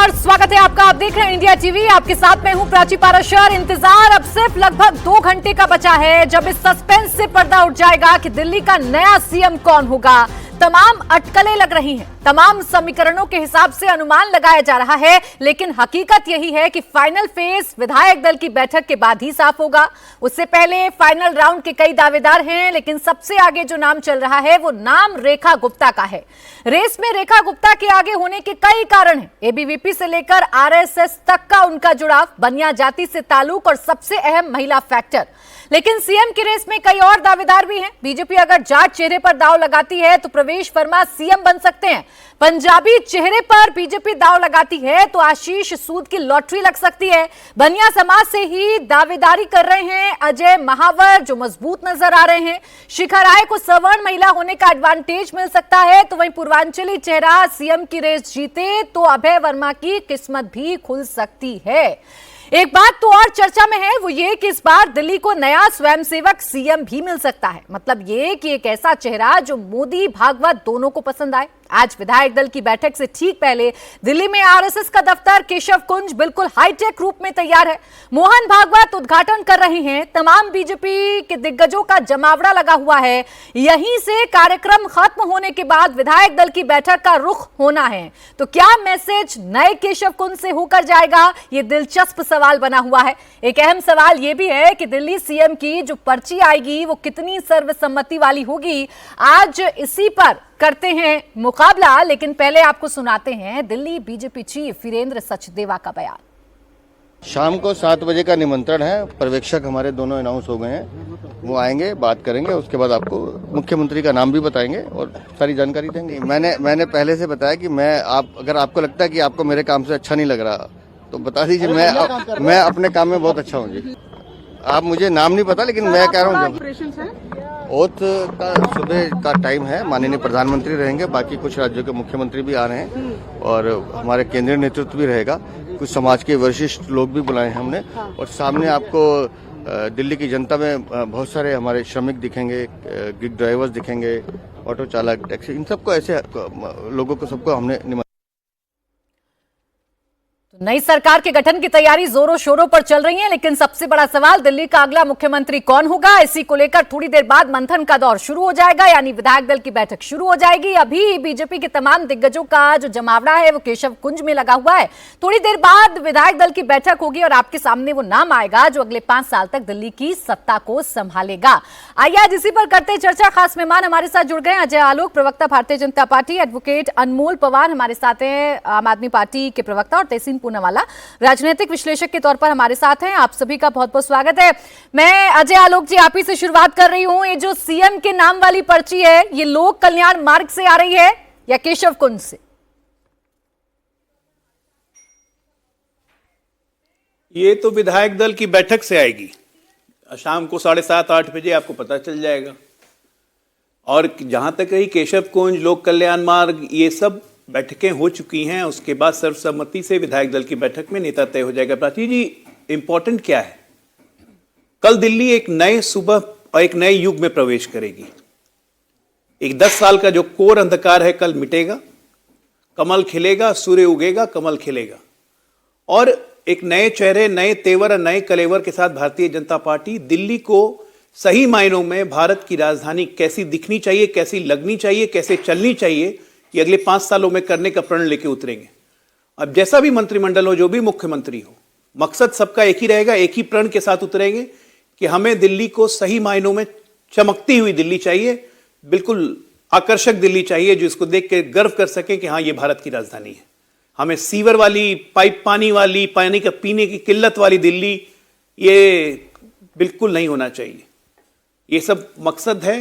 नमस्कार, स्वागत है आपका। आप देख रहे हैं इंडिया टीवी। आपके साथ मैं हूं प्राची पाराशर। इंतजार अब सिर्फ लगभग 2 घंटे का बचा है जब इस सस्पेंस से पर्दा उठ जाएगा कि दिल्ली का नया सीएम कौन होगा। तमाम अटकलें लग रही हैं, तमाम समीकरणों के हिसाब से अनुमान लगाया जा रहा है, लेकिन हकीकत यही है कि फाइनल फेज विधायक दल की बैठक के बाद ही साफ होगा। उससे पहले फाइनल राउंड के कई दावेदार हैं, लेकिन सबसे आगे जो नाम चल रहा है वो नाम रेखा गुप्ता का है। रेस में रेखा गुप्ता के आगे होने के कई कारण हैं। एबीवीपी से लेकर आरएसएस तक का उनका जुड़ाव, बनिया जाति से ताल्लुक और सबसे अहम महिला फैक्टर। लेकिन सीएम की रेस में कई और दावेदार भी हैं। बीजेपी अगर जाट चेहरे पर दांव लगाती है तो प्रवेश वर्मा सीएम बन सकते हैं। पंजाबी चेहरे पर बीजेपी दांव लगाती है तो आशीष सूद की लॉटरी लग सकती है। बनिया समाज से ही दावेदारी कर रहे हैं अजय महावर, जो मजबूत नजर आ रहे हैं। शिखा राय को सवर्ण महिला होने का एडवांटेज मिल सकता है। तो वहीं पूर्वांचली चेहरा सीएम की रेस जीते तो अभय वर्मा की किस्मत भी खुल सकती है। एक बात तो और चर्चा में है, वो ये कि इस बार दिल्ली को नया स्वयंसेवक सीएम भी मिल सकता है। मतलब ये कि एक ऐसा चेहरा जो मोदी भागवत दोनों को पसंद आए। आज विधायक दल की बैठक से ठीक पहले दिल्ली में आरएसएस का दफ्तर केशव कुंज बिल्कुल हाईटेक रूप में तैयार है। मोहन भागवत उद्घाटन कर रहे हैं। तमाम बीजेपी के दिग्गजों का जमावड़ा लगा हुआ है। यहीं से कार्यक्रम खत्म होने के बाद विधायक दल की बैठक का रुख होना है। तो क्या मैसेज नए केशव कुंज से होकर जाएगा, ये दिलचस्प सवाल बना हुआ है। एक अहम सवाल यह भी है कि दिल्ली सीएम की जो पर्ची आएगी वो कितनी सर्वसम्मति वाली होगी। आज इसी पर करते हैं मुकाबला, लेकिन पहले आपको सुनाते हैं दिल्ली बीजेपी चीफ वीरेंद्र सचदेवा का बयान। शाम को 7 बजे का निमंत्रण है। पर्यवेक्षक हमारे दोनों अनाउंस हो गए हैं, वो आएंगे, बात करेंगे। उसके बाद आपको मुख्यमंत्री का नाम भी बताएंगे और सारी जानकारी देंगे। मैंने पहले से बताया कि अगर आपको लगता है कि आपको मेरे काम से अच्छा नहीं लग रहा तो बता दीजिए। मैं अपने काम में बहुत अच्छा हूँ जी। आप मुझे नाम नहीं पता, लेकिन मैं कह रहा हूँ ओथ का सुबह का टाइम है। माननीय प्रधानमंत्री रहेंगे, बाकी कुछ राज्यों के मुख्यमंत्री भी आ रहे हैं और हमारे केंद्रीय नेतृत्व भी रहेगा। कुछ समाज के वरिष्ठ लोग भी बुलाए हैं हमने। और सामने आपको दिल्ली की जनता में बहुत सारे हमारे श्रमिक दिखेंगे, गिग ड्राइवर्स दिखेंगे, ऑटो चालक, टैक्सी, इन सबको, ऐसे लोगों को सबको हमने नई सरकार के गठन की तैयारी जोरों शोरों पर चल रही है, लेकिन सबसे बड़ा सवाल दिल्ली का अगला मुख्यमंत्री कौन होगा। इसी को लेकर थोड़ी देर बाद मंथन का दौर शुरू हो जाएगा, यानी विधायक दल की बैठक शुरू हो जाएगी। अभी बीजेपी के तमाम दिग्गजों का जो जमावड़ा है वो केशव कुंज में लगा हुआ है। थोड़ी देर बाद विधायक दल की बैठक होगी और आपके सामने वो नाम आएगा जो अगले 5 साल तक दिल्ली की सत्ता को संभालेगा। आइए आज इसी पर करते चर्चा। खास मेहमान हमारे साथ जुड़ गए अजय आलोक, प्रवक्ता भारतीय जनता पार्टी, एडवोकेट अनमोल पवार हमारे साथ हैं, आम आदमी पार्टी के प्रवक्ता, और तहसीन पूनावाला राजनीतिक विश्लेषक के तौर पर हमारे साथ हैं। आप सभी का बहुत बहुत स्वागत है। मैं अजय आलोक जी आप ही से शुरुआत कर रही हूं। ये जो सीएम के नाम वाली पर्ची है, ये लोक कल्याण मार्ग से आ रही है या केशव कुंज से? ये तो विधायक दल की बैठक से आएगी। शाम को 7:30-8 बजे आपको पता चल जाएगा। और जहां तक रही केशव कुंज, लोक कल्याण मार्ग, ये सब बैठकें हो चुकी हैं। उसके बाद सर्वसम्मति से विधायक दल की बैठक में नेता तय हो जाएगा। प्राची जी, इंपॉर्टेंट क्या है? कल दिल्ली एक नए सुबह और एक नए युग में प्रवेश करेगी। एक 10 साल का जो कोर अंधकार है कल मिटेगा, कमल खिलेगा, सूर्य उगेगा, कमल खिलेगा। और एक नए चेहरे, नए तेवर और नए कलेवर के साथ भारतीय जनता पार्टी दिल्ली को सही मायनों में भारत की राजधानी कैसी दिखनी चाहिए, कैसी लगनी चाहिए, कैसे चलनी चाहिए, ये अगले 5 सालों में करने का प्रण लेके उतरेंगे। अब जैसा भी मंत्रिमंडल हो, जो भी मुख्यमंत्री हो, मकसद सबका एक ही रहेगा, एक ही प्रण के साथ उतरेंगे कि हमें दिल्ली को सही मायनों में चमकती हुई दिल्ली चाहिए, बिल्कुल आकर्षक दिल्ली चाहिए, जो इसको देख के गर्व कर सके कि हाँ, ये भारत की राजधानी है। हमें सीवर वाली, पाइप पानी वाली, पानी का पीने की किल्लत वाली दिल्ली ये बिल्कुल नहीं होना चाहिए। ये सब मकसद है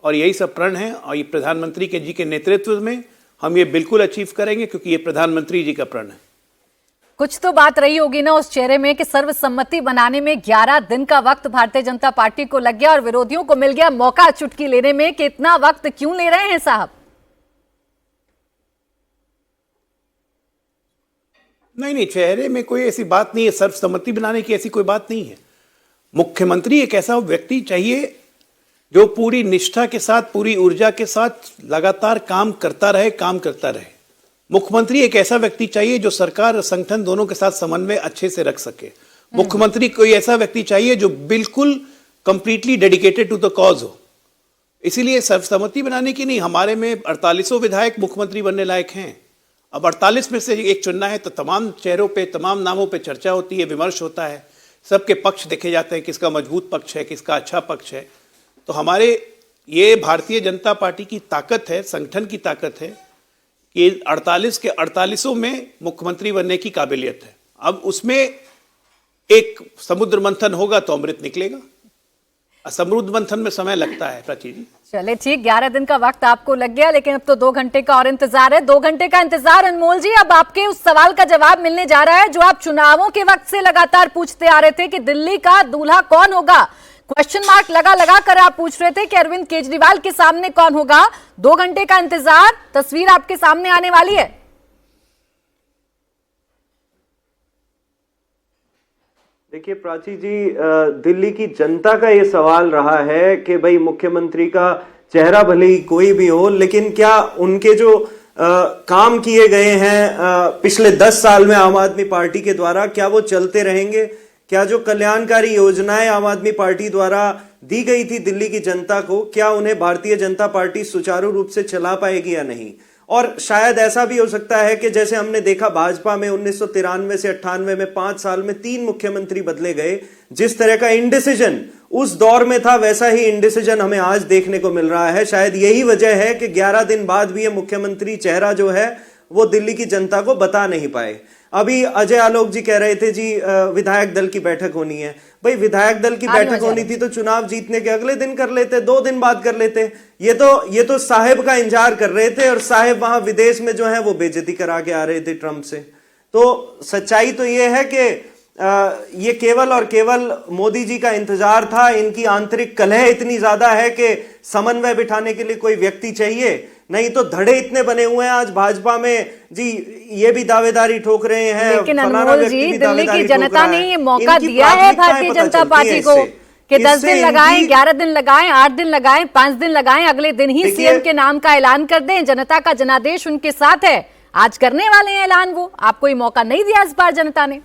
और यही सब प्रण है, और ये प्रधानमंत्री के जी के नेतृत्व में हम ये बिल्कुल अचीव करेंगे, क्योंकि ये प्रधानमंत्री जी का प्रण है। कुछ तो बात रही होगी ना उस चेहरे में कि सर्वसम्मति बनाने में 11 दिन का वक्त भारतीय जनता पार्टी को लग गया और विरोधियों को मिल गया मौका चुटकी लेने में कि इतना वक्त क्यों ले रहे हैं साहब? नहीं, चेहरे में कोई ऐसी बात नहीं है। सर्वसम्मति बनाने की ऐसी कोई बात नहीं है। मुख्यमंत्री एक ऐसा व्यक्ति चाहिए जो पूरी निष्ठा के साथ, पूरी ऊर्जा के साथ लगातार काम करता रहे। मुख्यमंत्री एक ऐसा व्यक्ति चाहिए जो सरकार और संगठन दोनों के साथ समन्वय अच्छे से रख सके। मुख्यमंत्री कोई ऐसा व्यक्ति चाहिए जो बिल्कुल completely dedicated to the cause हो। इसीलिए सर्वसम्मति बनाने की नहीं, हमारे में 48 विधायक मुख्यमंत्री बनने लायक हैं। अब 48 में से एक चुनना है तो तमाम चेहरों पे, तमाम नामों पे चर्चा होती है, विमर्श होता है, सबके पक्ष देखे जाते हैं, किसका मजबूत पक्ष है, किसका अच्छा पक्ष है। तो हमारे ये भारतीय जनता पार्टी की ताकत है, संगठन की ताकत है कि 48 के 48 में मुख्यमंत्री बनने की काबिलियत है। अब उसमें एक समुद्र मंथन होगा तो अमृत निकलेगा। समुद्र मंथन में समय लगता है प्राची जी। चले ठीक, 11 दिन का वक्त आपको लग गया, लेकिन अब तो 2 घंटे का और इंतजार है। 2 घंटे का इंतजार। अनमोल जी, अब आपके उस सवाल का जवाब मिलने जा रहा है जो आप चुनावों के वक्त से लगातार पूछते आ रहे थे कि दिल्ली का दूल्हा कौन होगा। क्वेश्चन मार्क लगा कर आप पूछ रहे थे कि अरविंद केजरीवाल के सामने कौन होगा। 2 घंटे का इंतजार, तस्वीर आपके सामने आने वाली है। देखिए प्राची जी, दिल्ली की जनता का ये सवाल रहा है कि भाई मुख्यमंत्री का चेहरा भले ही कोई भी हो, लेकिन क्या उनके जो काम किए गए हैं पिछले 10 साल में आम आदमी पार्टी के द्वारा, क्या वो चलते रहेंगे? क्या जो कल्याणकारी योजनाएं आम आदमी पार्टी द्वारा दी गई थी दिल्ली की जनता को, क्या उन्हें भारतीय जनता पार्टी सुचारू रूप से चला पाएगी या नहीं? और शायद ऐसा भी हो सकता है कि जैसे हमने देखा भाजपा में 1993 से 98 में 5 साल में 3 मुख्यमंत्री बदले गए, जिस तरह का इंडिसीजन उस दौर में था वैसा ही इंडिसीजन हमें आज देखने को मिल रहा है। शायद यही वजह है कि 11 दिन बाद भी ये मुख्यमंत्री चेहरा जो है वो दिल्ली की जनता को बता नहीं पाए। अभी अजय आलोक जी कह रहे थे जी विधायक दल की बैठक होनी है। भाई विधायक दल की बैठक होनी थी तो चुनाव जीतने के अगले दिन कर लेते, 2 दिन बाद कर लेते। ये तो साहेब का इंतजार कर रहे थे और साहेब वहां विदेश में जो है वो बेइज्जती करा के आ रहे थे ट्रंप से। तो सच्चाई तो ये है कि ये केवल और केवल मोदी जी का इंतजार था। इनकी आंतरिक कलह इतनी ज्यादा है कि समन्वय बिठाने के लिए कोई व्यक्ति चाहिए, नहीं तो धड़े इतने बने हुए हैं आज भाजपा में जी। ये भी दावेदारी ठोक रहे हैं, लेकिन अनमोल जी, दिल्ली की जनता ने ये मौका दिया है भारतीय जनता पार्टी को कि 10 दिन लगाएं, 11 दिन लगाएं, 8 दिन लगाएं, 5 दिन लगाएं, अगले दिन ही सीएम के नाम का ऐलान कर दें। जनता का जनादेश उनके साथ है, आज करने वाले हैं ऐलान वो। आपको ये मौका नहीं दिया इस बार जनता ने।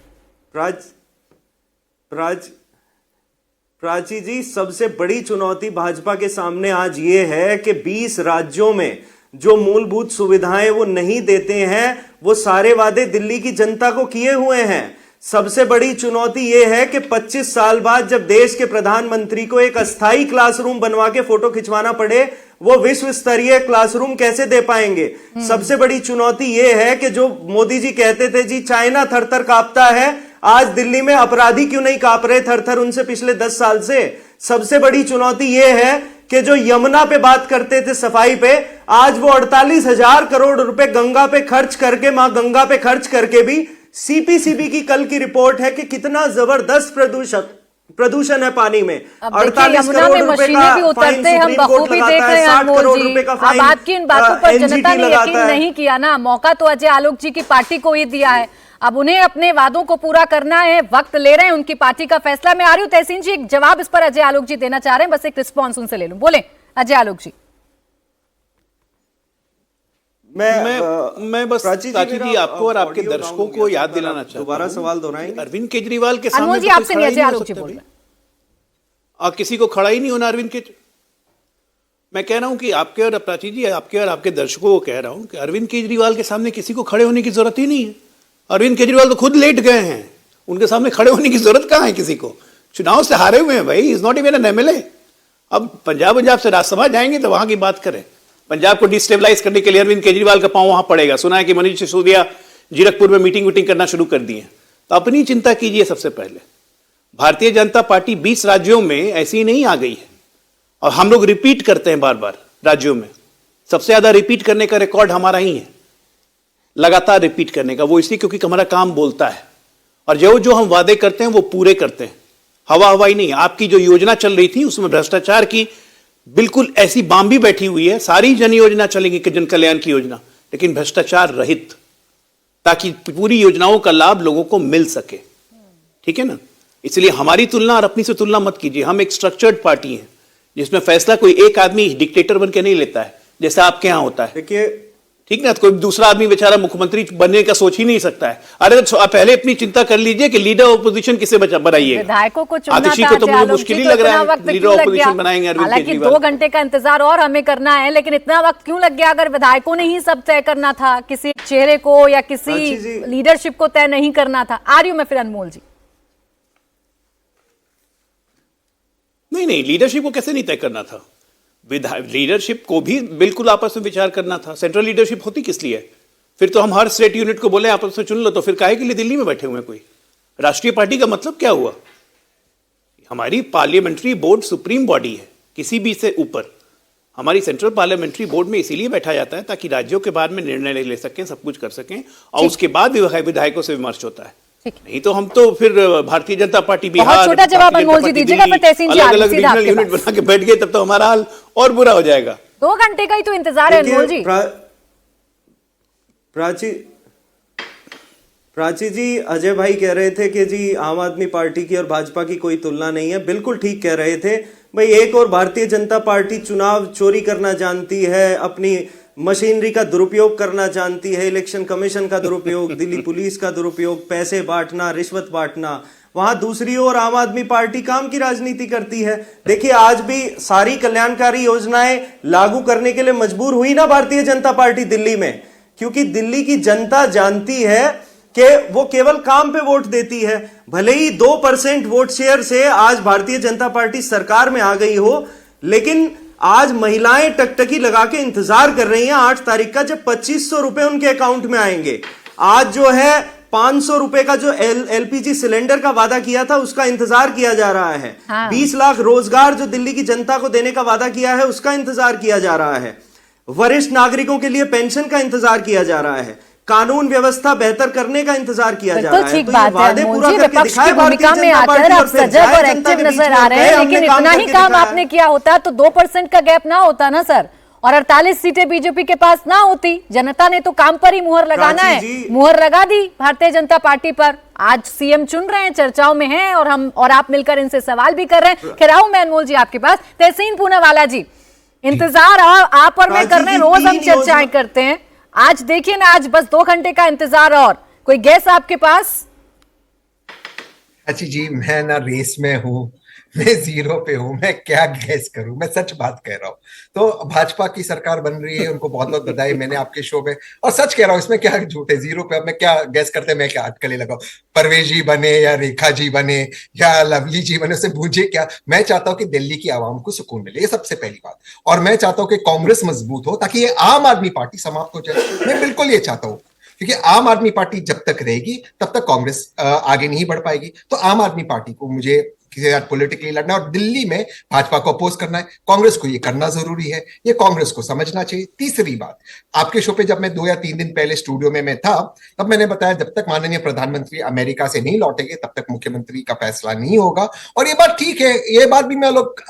प्राची जी, सबसे बड़ी चुनौती भाजपा के सामने आज ये है कि 20 राज्यों में जो मूलभूत सुविधाएं वो नहीं देते हैं, वो सारे वादे दिल्ली की जनता को किए हुए हैं। सबसे बड़ी चुनौती ये है कि 25 साल बाद जब देश के प्रधानमंत्री को एक अस्थाई क्लासरूम बनवा के फोटो खिंचवाना पड़े, वो विश्व स्तरीय क्लासरूम कैसे दे पाएंगे? सबसे बड़ी चुनौती ये है कि जो मोदी जी कहते थे जी चाइना थर थर कांपता है, आज दिल्ली में अपराधी क्यों नहीं कांप रहे थर थर उनसे पिछले 10 साल से? सबसे बड़ी चुनौती ये है कि जो यमुना पे बात करते थे सफाई पे, आज वो 48,000 करोड़ रुपए गंगा पे खर्च करके, मां गंगा पे खर्च करके भी सीपीसीबी की कल की रिपोर्ट है कि कितना जबरदस्त प्रदूषण है पानी में। 48 करोड़ रुपए का फाइन सुप्रीम कोर्ट लगाता है, 60 करोड़ रुपए का फाइन। अब आपकी इन बातों पर जनता ने यकीन नहीं किया ना। मौका तो अजय आलोक जी की पार्टी को ही दिया है, अब उन्हें अपने वादों को पूरा करना है, वक्त ले रहे हैं उनकी पार्टी का फैसला। मैं आ रही हूं तहसीन जी, एक जवाब इस पर अजय आलोक जी देना चाह रहे हैं, बस एक रिस्पॉन्स उनसे ले लूं। बोले अजय आलोक जी। मैं बस प्राची जी आपको और आपके दर्शकों को याद दिलाना चाहता हूं, दोबारा सवाल दोहराएंगे। अरविंद केजरीवाल के सामने जी आपसे नहीं, अजय आलोक जी बोल रहे हैं। और किसी को खड़ा ही नहीं होना अरविंद केजरीवाल। मैं कह रहा हूं कि आपके और प्राची जी, आपके और आपके दर्शकों को कह रहा हूं कि अरविंद केजरीवाल के सामने किसी को खड़े होने की जरूरत ही नहीं है। अरविंद केजरीवाल तो खुद लेट गए हैं, उनके सामने खड़े होने की जरूरत कहां है किसी को? चुनाव से हारे हुए हैं भाई, is not even an MLA. अब पंजाब से राज्यसभा जाएंगे तो वहां की बात करें। पंजाब को डिस्टेबलाइज करने के लिए अरविंद केजरीवाल का पांव वहां पड़ेगा। सुना है कि मनीष सिसोदिया जीरकपुर में मीटिंग करना शुरू कर दिए। तो अपनी चिंता कीजिए। सबसे पहले भारतीय जनता पार्टी 20 राज्यों में ऐसी नहीं आ गई है, और हम लोग रिपीट करते हैं बार बार राज्यों में। सबसे ज्यादा रिपीट करने का रिकॉर्ड हमारा ही है, लगातार रिपीट करने का। वो इसलिए क्योंकि हमारा काम बोलता है, और जो हम वादे करते हैं वो पूरे करते हैं। हवा हवाई नहीं। आपकी जो योजना चल रही थी उसमें भ्रष्टाचार की बिल्कुल ऐसी बांबी बैठी हुई है। सारी जन योजना चलेंगी कि जन कल्याण की योजना, लेकिन भ्रष्टाचार रहित, ताकि पूरी योजनाओं का लाभ लोगों को मिल सके। ठीक है ना? इसलिए हमारी तुलना और अपनी से तुलना मत कीजिए। हम एक स्ट्रक्चर्ड पार्टी है जिसमें फैसला कोई एक आदमी डिक्टेटर बन के नहीं लेता है, जैसा आपके यहां होता है। देखिए ठीक ना, कोई दूसरा आदमी बेचारा मुख्यमंत्री बनने का सोच ही नहीं सकता है। अरे तो आप पहले अपनी चिंता कर लीजिए कि लीडर ऑपोजिशन किसे बनाइए। विधायकों को चुनना आतिशी था, को तो मुझे आलोक मुश्किल जी, ही तो लग रहा इतना है वक्त लीडर क्यों लग ऑपोजिशन गया? बनाएंगे अरविंद हालांकि केजरीवाल। 2 घंटे का इंतजार और हमें करना है, लेकिन इतना वक्त क्यों लग गया? अगर विधायकों ने ही सब तय करना था, किसी चेहरे को या किसी लीडरशिप को तय नहीं करना था। आ रही हूं मैं फिर अनमोल जी। नहीं, लीडरशिप को कैसे नहीं तय करना था? लीडरशिप को भी बिल्कुल आपस में विचार करना था। सेंट्रल लीडरशिप होती किस लिए? फिर तो हम हर स्टेट यूनिट को बोले आपस में चुन लो, तो फिर काहे के लिए दिल्ली में बैठे हुए? कोई राष्ट्रीय पार्टी का मतलब क्या हुआ? हमारी पार्लियामेंट्री बोर्ड सुप्रीम बॉडी है, किसी भी से ऊपर। हमारी सेंट्रल पार्लियामेंट्री बोर्ड में इसीलिए बैठा जाता है ताकि राज्यों के बारे में निर्णय ले सकें, सब कुछ कर सकें, और उसके बाद विधायकों से विमर्श होता है। नहीं तो हम तो फिर भारतीय जनता पार्टी बिहार, छोटा जवाब अनमोल जी दीजिएगा, फिर तहसीन जी अलग-अलग रीजनल यूनिट बना के बैठ गए, तब तो हमारा हाल और बुरा हो जाएगा। 2 घंटे का ही तो इंतजार है अनमोल जी। प्राची जी, अजय भाई कह रहे थे कि जी आम आदमी पार्टी की और भाजपा की कोई तुलना नहीं है। बिल्कुल ठीक कह रहे थे भाई। एक और भारतीय जनता पार्टी चुनाव चोरी करना जानती है, अपनी मशीनरी का दुरुपयोग करना जानती है, इलेक्शन कमीशन का दुरुपयोग, दिल्ली पुलिस का दुरुपयोग, पैसे बांटना, रिश्वत बांटना। वहां दूसरी ओर आम आदमी पार्टी काम की राजनीति करती है। देखिए, आज भी सारी कल्याणकारी योजनाएं लागू करने के लिए मजबूर हुई ना भारतीय जनता पार्टी दिल्ली में, क्योंकि दिल्ली की जनता जानती है कि वो केवल काम पे वोट देती है। भले ही 2% वोट शेयर से आज भारतीय जनता पार्टी सरकार में आ गई हो, लेकिन आज महिलाएं टकटकी लगा के इंतजार कर रही हैं 8 तारीख का, जब 2500 रुपए उनके अकाउंट में आएंगे। आज जो है 500 रुपए का जो एलपीजी सिलेंडर का वादा किया था, उसका इंतजार किया जा रहा है। 20 लाख रोजगार जो दिल्ली की जनता को देने का वादा किया है, उसका इंतजार किया जा रहा है। वरिष्ठ नागरिकों के लिए पेंशन का इंतजार किया जा रहा है। कानून व्यवस्था बेहतर करने का इंतजार किया जा रहा है। ठीक बात है अनमोल जी, विपक्ष की भूमिका में आकर आप सजग और एक्टिव नजर आ रहे हैं, लेकिन इतना ही काम आपने किया होता तो 2% का गैप ना होता ना सर, और 48 सीटें बीजेपी के पास ना होती। जनता ने तो काम पर ही मुहर लगाना है, मुहर लगा दी भारतीय जनता पार्टी पर। आज सीएम चुन रहे हैं, चर्चाओं में हैं, और हम और आप मिलकर इनसे सवाल भी कर रहे हैं। खैर आऊं मैं अनमोल जी आपके पास। तहसीन पूनावाला जी, इंतजार आप और मैं कर रहे हैं, रोज हम चर्चाएं करते हैं। आज देखिए ना, आज बस 2 घंटे का इंतजार और कोई गैस आपके पास? अच्छी जी, मैं ना रेस में हूँ, मैं 0 पे हूँ, मैं क्या गैस करूं? मैं सच बात कह रहा हूँ। तो भाजपा की सरकार बन रही है, उनको बहुत बहुत बधाई। मैंने आपके शो में, और सच कह रहा हूँ, इसमें क्या झूठ है? 0 पे अब मैं क्या गैस करते, मैं क्या अटकलें लगाऊं? परवेज जी बने या रेखा जी बने या लवली जी बने, उससे मुझे क्या? मैं चाहता हूं कि दिल्ली की आवाम को सुकून मिले, ये सबसे पहली बात। और मैं चाहता हूं कि कांग्रेस मजबूत हो, ताकि ये आम आदमी पार्टी समाप्त हो जाए। मैं बिल्कुल ये चाहता हूं, क्योंकि आम आदमी पार्टी जब तक रहेगी तब तक कांग्रेस आगे नहीं बढ़ पाएगी। तो आम आदमी पार्टी को मुझे किसी साथ पॉलिटिकली लड़ना है और दिल्ली में भाजपा को अपोज करना है। कांग्रेस को ये करना जरूरी है, ये कांग्रेस को समझना चाहिए। तीसरी बात, आपके शो पे जब मैं 2 या 3 दिन पहले स्टूडियो में मैं था, तब मैंने बताया जब तक माननीय प्रधानमंत्री अमेरिका से नहीं लौटेंगे तब तक मुख्यमंत्री का फैसला नहीं होगा। और ये बात ठीक है, ये बात भी मैं लोग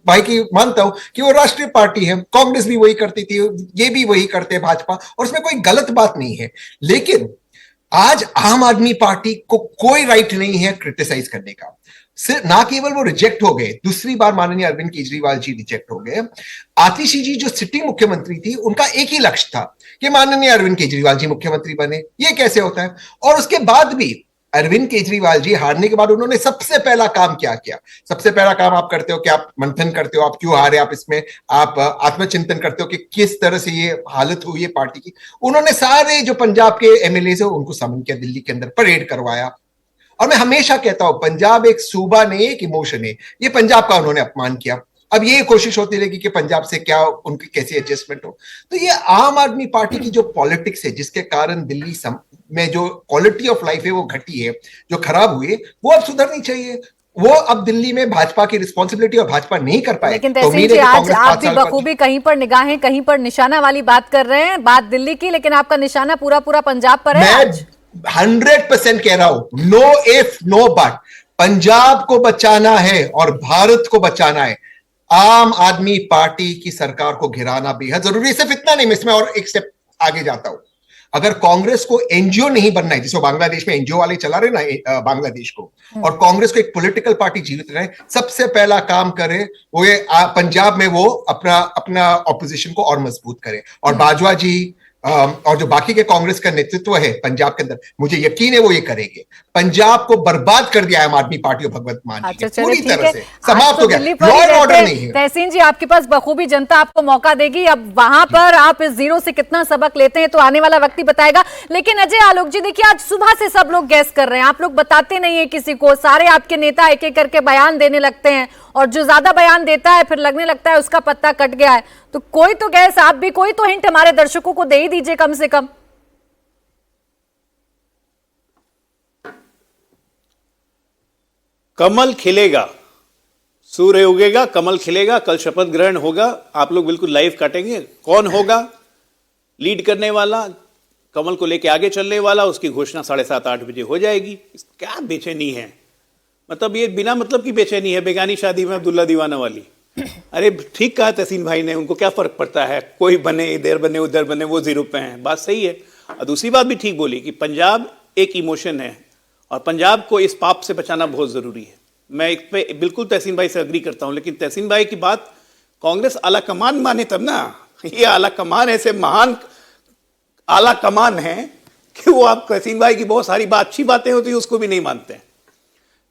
भाई की मानता हूं कि वो राष्ट्रीय पार्टी है, कांग्रेस भी वही करती थी, ये भी वही करते भाजपा, और उसमें कोई गलत बात नहीं है। लेकिन आज आम आदमी पार्टी को कोई राइट नहीं है क्रिटिसाइज करने का। सिर्फ ना केवल वो रिजेक्ट हो गए, दूसरी बार माननीय अरविंद केजरीवाल जी रिजेक्ट हो गए। आतिशी जी जो सिटिंग मुख्यमंत्री थी, उनका एक ही लक्ष्य था कि माननीय अरविंद केजरीवाल जी मुख्यमंत्री बने। ये कैसे होता है? और उसके बाद भी अरविंद केजरीवाल जी हारने के बाद उन्होंने सबसे पहला काम क्या किया? सबसे पहला काम आप करते हो कि आप मंथन करते हो, आप क्यों हारे, आप इसमें आप आत्मचिंतन करते हो कि किस तरह से ये हालत हुई है पार्टी की। उन्होंने सारे जो पंजाब के एमएलए है उनको समन किया, दिल्ली के अंदर परेड करवाया। और मैं हमेशा कहता हूं, पंजाब एक सूबा नहीं, एक इमोशन है। ये पंजाब का उन्होंने अपमान किया। अब ये कोशिश होती रहेगी कि पंजाब से क्या उनकी कैसी एडजस्टमेंट हो। तो ये आम आदमी पार्टी की जो पॉलिटिक्स है, जिसके कारण दिल्ली में जो क्वालिटी ऑफ लाइफ है वो घटी है, जो खराब हुई है, वो अब सुधरनी चाहिए। वो अब दिल्ली में भाजपा की रिस्पॉन्सिबिलिटी, और भाजपा नहीं कर पाए। लेकिन तहसीन जी, आज आप भी बखूबी कहीं पर निगाहें, कहीं पर निशाना वाली बात कर रहे हैं, बात दिल्ली की, लेकिन आपका निशाना पूरा पंजाब पर है। मैं 100% कह रहा हूं, no if no but, Punjab को बचाना है और भारत को बचाना है। आम आदमी पार्टी की सरकार को गिराना बेहद जरूरी है। सिर्फ इतना नहीं, मैं इसमें और एक स्टेप आगे जाता हूं। अगर कांग्रेस को एनजीओ नहीं बनना है, जिसको बांग्लादेश में एनजीओ वाले चला रहे ना बांग्लादेश को, और कांग्रेस को एक पॉलिटिकल पार्टी जीवित रहे, सबसे पहला काम करे वो ये पंजाब में वो अपना ऑपोजिशन को और मजबूत करे। और बाजवा जी, और जो बाकी के कांग्रेस का नेतृत्व है पंजाब के अंदर, मुझे यकीन है वो ये करेंगे। पंजाब को बर्बाद कर दिया आम आदमी पार्टी और भगवत मान जी अच्छा ने चलिए पूरी ठीक तरह है। से समाप्त हो गया, दिल्ली पर लॉ ही एंड रहते ऑर्डर हैं। नहीं है। तहसीन जी, आपके पास बखूबी जनता आपको मौका देगी। अब वहां पर आप इस जीरो से कितना सबक लेते हैं तो आने वाला वक्त ही बताएगा। लेकिन अजय आलोक जी, देखिए आज सुबह से सब लोग गैस कर रहे हैं, आप लोग बताते नहीं है किसी को, सारे आपके नेता एक एक करके बयान देने लगते हैं और जो ज्यादा बयान देता है फिर लगने लगता है उसका पत्ता कट गया है। तो कोई तो गैस, आप भी कोई तो हिंट हमारे दर्शकों को दे ही दीजिए कम से कम। कमल खिलेगा, सूर्य उगेगा, कमल खिलेगा, कल शपथ ग्रहण होगा, आप लोग बिल्कुल लाइव काटेंगे। कौन होगा लीड करने वाला, कमल को लेके आगे चलने वाला, उसकी घोषणा 7:30-8 बजे हो जाएगी। क्या बेचैनी है, मतलब ये बिना मतलब की बेचैनी है, बेगानी शादी में अब्दुल्ला दीवाना वाली। अरे ठीक कहा तहसीन भाई ने, उनको क्या फर्क पड़ता है, कोई बने, इधर बने उधर बने, वो जीरो पे हैं। बात सही है। और दूसरी बात भी ठीक बोली कि पंजाब एक इमोशन है और पंजाब को इस पाप से बचाना बहुत जरूरी है। मैं एक पे बिल्कुल तहसीन भाई से अग्री करता हूं, लेकिन तहसीन भाई की बात कांग्रेस आला कमान माने तब ना। ये आला कमान ऐसे महान आला कमान है कि वो आप तहसीन भाई की बहुत सारी अच्छी बातें होती है उसको भी नहीं मानते हैं।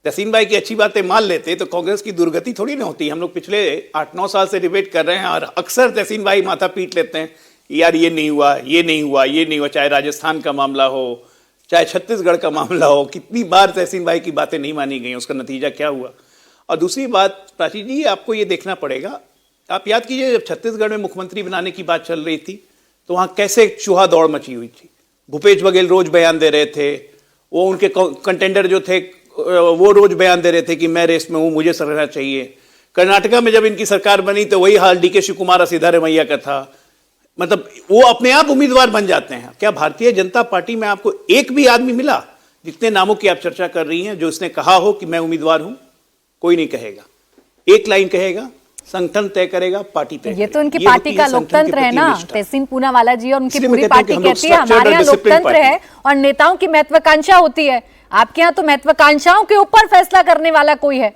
तहसीन भाई की अच्छी बातें मान लेते तो कांग्रेस की दुर्गति थोड़ी ना होती। हम लोग पिछले 8-9 साल से डिबेट कर रहे हैं और अक्सर तहसीन भाई माथा पीट लेते हैं, यार ये नहीं हुआ, ये नहीं हुआ, ये नहीं हुआ, चाहे राजस्थान का मामला हो, चाहे छत्तीसगढ़ का मामला हो। कितनी बार तहसीन भाई की बातें नहीं मानी गई, उसका नतीजा क्या हुआ। और दूसरी बात प्राची जी, आपको ये देखना पड़ेगा, आप याद कीजिए जब छत्तीसगढ़ में मुख्यमंत्री बनाने की बात चल रही थी तो वहां कैसे चूहा दौड़ मची हुई थी। भूपेश बघेल रोज बयान दे रहे थे, वो उनके कंटेंडर जो थे वो रोज बयान दे रहे थे कि मैं रेस में हूं, मुझे रहना चाहिए। कर्नाटका में जब इनकी सरकार बनी तो वही हाल डीके शिव कुमार और सिद्धारमैया का था। मतलब वो अपने आप उम्मीदवार बन जाते हैं। क्या भारतीय जनता पार्टी में आपको एक भी आदमी मिला जितने नामों की आप चर्चा कर रही हैं जो उसने कहा हो कि मैं उम्मीदवार हूं? कोई नहीं कहेगा। एक लाइन कहेगा, संगठन तय करेगा, पार्टी तय। ये तो उनकी पार्टी का लोकतंत्र है ना, तहसीन पूनावाला जी, और उनकी पूरी पार्टी कहती है हमारे यहाँ लोकतंत्र है और नेताओं की महत्वाकांक्षा होती है। आपके यहाँ तो महत्वाकांक्षाओं के ऊपर फैसला करने वाला कोई है?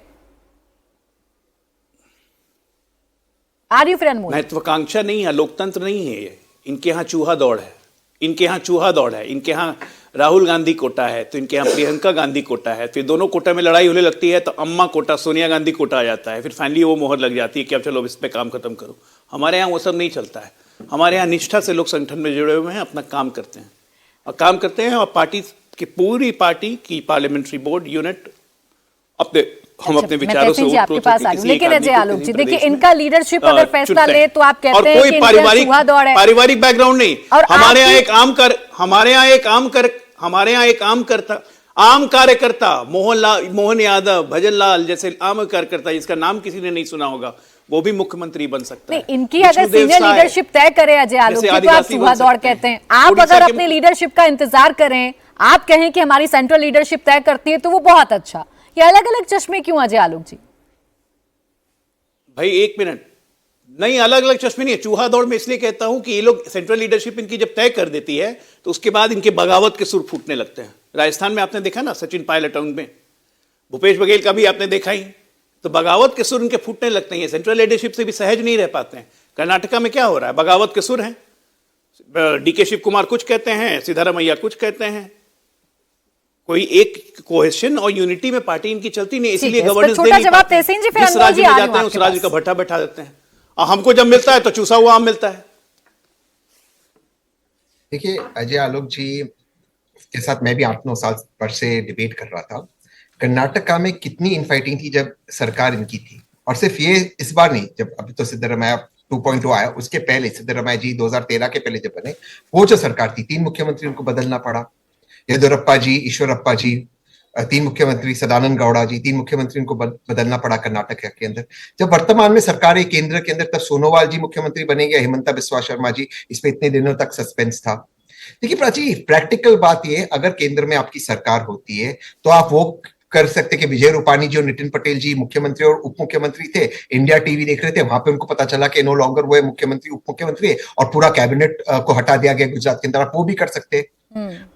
Are you friend? महत्वाकांक्षा नहीं है, लोकतंत्र नहीं है ये। इनके यहाँ चूहा दौड़ है, इनके यहाँ चूहा दौड़ है। इनके यहाँ राहुल गांधी कोटा है तो इनके यहाँ प्रियंका गांधी कोटा है, फिर दोनों कोटा में लड़ाई होने लगती है तो अम्मा कोटा, सोनिया गांधी कोटा आ जाता है, फिर फाइनली वो मोहर लग जाती है कि अब चलो इस पे काम खत्म करो। हमारे यहाँ वो सब नहीं चलता है। हमारे यहाँ निष्ठा से लोग संगठन में जुड़े हुए हैं, अपना काम करते हैं और पार्टी की पूरी पार्टी की पार्लियामेंट्री बोर्ड यूनिट हम अपने विचारों से आपके पास आ रही। लेकिन अजय आलोक जी, देखिए इनका लीडरशिप अगर फैसला ले तो आप कहते हैं कि पारिवारिक बैकग्राउंड नहीं। हमारे यहाँ एक आम कार्यकर्ता मोहन यादव, भजन लाल जैसे आम कार्यकर्ता जिसका नाम किसी ने नहीं सुना होगा, वो भी मुख्यमंत्री बन सकता है। इनकी अगर सीनियर लीडरशिप तय करे अजय आलोक जी तो आप चूहा दौड़ कहते हैं। आप अगर अपने लीडरशिप का इंतजार करें, आप कहें कि हमारी सेंट्रल लीडरशिप तय करती है तो वो बहुत अच्छा। ये अलग अलग चश्मे क्यों अजय आलोक जी? भाई एक मिनट, नहीं अलग अलग चश्मे नहीं है। चूहा दौड़ में इसलिए कहता हूं कि ये लोग सेंट्रल लीडरशिप इनकी जब तय कर देती है तो उसके बाद इनके बगावत के सुर फूटने लगते हैं। राजस्थान में आपने देखा ना, सचिन पायलट में, भूपेश बघेल का भी आपने देखा ही, तो बगावत के सुर इनके फूटने लगते हैं। ये सेंट्रल लीडरशिप से भी सहज नहीं रह पाते हैं। कर्नाटका में क्या हो रहा है, बगावत के सुर हैं। डीके शिव कुमार कुछ कहते हैं, सिद्धारमैया कुछ कहते हैं। कोई एक कोहेशन और यूनिटी में पार्टी इनकी चलती नहीं, इसलिए गवर्नेंस छोटा जवाब तहसीन जी, फिर जिस राज्य में जाते हैं उस राज्य का भट्टा बैठा देते हैं और हमको जब मिलता है तो चूसा हुआ आम मिलता है। देखिए अजय आलोक जी के साथ मैं भी 8-9 साल पर से डिबेट कर रहा था। कर्नाटका में कितनी इनफाइटिंग थी जब सरकार इनकी थी, और सिर्फ ये इस बार नहीं, जब अभी तो सिद्धरामैया 2.0 आया, उसके पहले सिद्धरामैया जी 2013 के पहले जब बने, वो जो सरकार थी 3 मुख्यमंत्री उनको बदलना पड़ा। येदियुरप्पा जी, ईश्वरप्पा जी, 3 मुख्यमंत्री, सदानंद गौड़ा जी, 3 मुख्यमंत्री उनको बदलना पड़ा कर्नाटक के अंदर। जब वर्तमान में सरकार है केंद्र के अंदर, तब सोनोवाल जी मुख्यमंत्री बनेंगे, हिमंता बिस्वा शर्मा जी, इसमें इतने दिनों तक सस्पेंस था। देखिए प्राची, प्रैक्टिकल बात ये, अगर केंद्र में आपकी सरकार होती है तो आप वो कर सकते कि विजय रूपाणी जी और नितिन पटेल जी मुख्यमंत्री और उप मुख्यमंत्री थे, इंडिया टीवी देख रहे थे, वहां पे उनको पता चला कि नो लॉन्गर वो है मुख्यमंत्री उप मुख्यमंत्री है और पूरा कैबिनेट को हटा दिया गया गुजरात के अंदर, आप वो भी कर सकते हैं।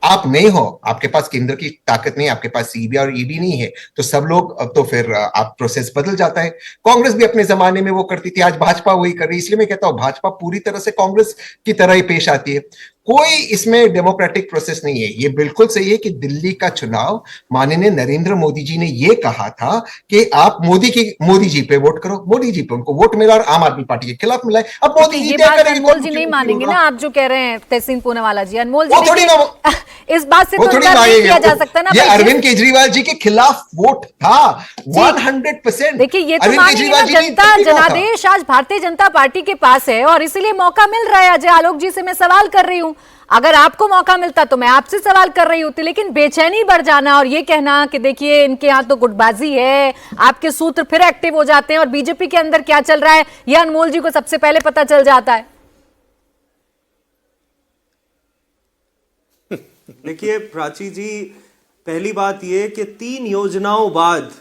आप नहीं हो, आपके पास केंद्र की ताकत नहीं, आपके पास सीबीआई और ईडी नहीं है, तो सब लोग, तो फिर आप प्रोसेस बदल जाता है। कांग्रेस भी अपने जमाने में वो करती थी, आज भाजपा वही कर रही है। इसलिए मैं कहता हूं भाजपा पूरी तरह से कांग्रेस की तरह ही पेश आती है। कोई इसमें डेमोक्रेटिक प्रोसेस नहीं है। ये बिल्कुल सही है कि दिल्ली का चुनाव माननीय नरेंद्र मोदी जी ने ये कहा था कि आप मोदी जी पे वोट करो, मोदी जी पे उनको वोट मिला और आम आदमी पार्टी के खिलाफ मिला है। अब मोदी जी ये तय बात करेंगे अनमोल कौन जी नहीं मुख्यमंत्री मानेंगे होगा। ना, आप जो कह रहे हैं तहसीन पूनावाला जी, अनमोल वो जी थोड़ी देखिए, ना इस बात से वो तो थोड़ी इनकार नहीं मानेंगे। किया जा सकता ना ये भाई, अरविंद केजरीवाल जी के खिलाफ वोट था 100%। देखिए ये तो अरविंद मानेंगे ना, केजरीवाल जी ने जनता तभी कहा था। जनादेश आज भारतीय जनता पार्टी के पास है और इसीलिए मौका मिल रहा है। अजय आलोक जी से मैं सवाल कर रही हूं, अगर आपको मौका मिलता तो मैं आपसे सवाल कर रही होती, लेकिन बेचैनी बढ़ जाना और ये कहना कि देखिए इनके यहाँ तो गुटबाजी है, आपके सूत्र फिर एक्टिव हो जाते हैं और बीजेपी के अंदर क्या चल रहा है ये अनमोल जी को सबसे पहले पता चल जाता है। देखिए प्राची जी, पहली बात यह कि 3 योजनाओं बाद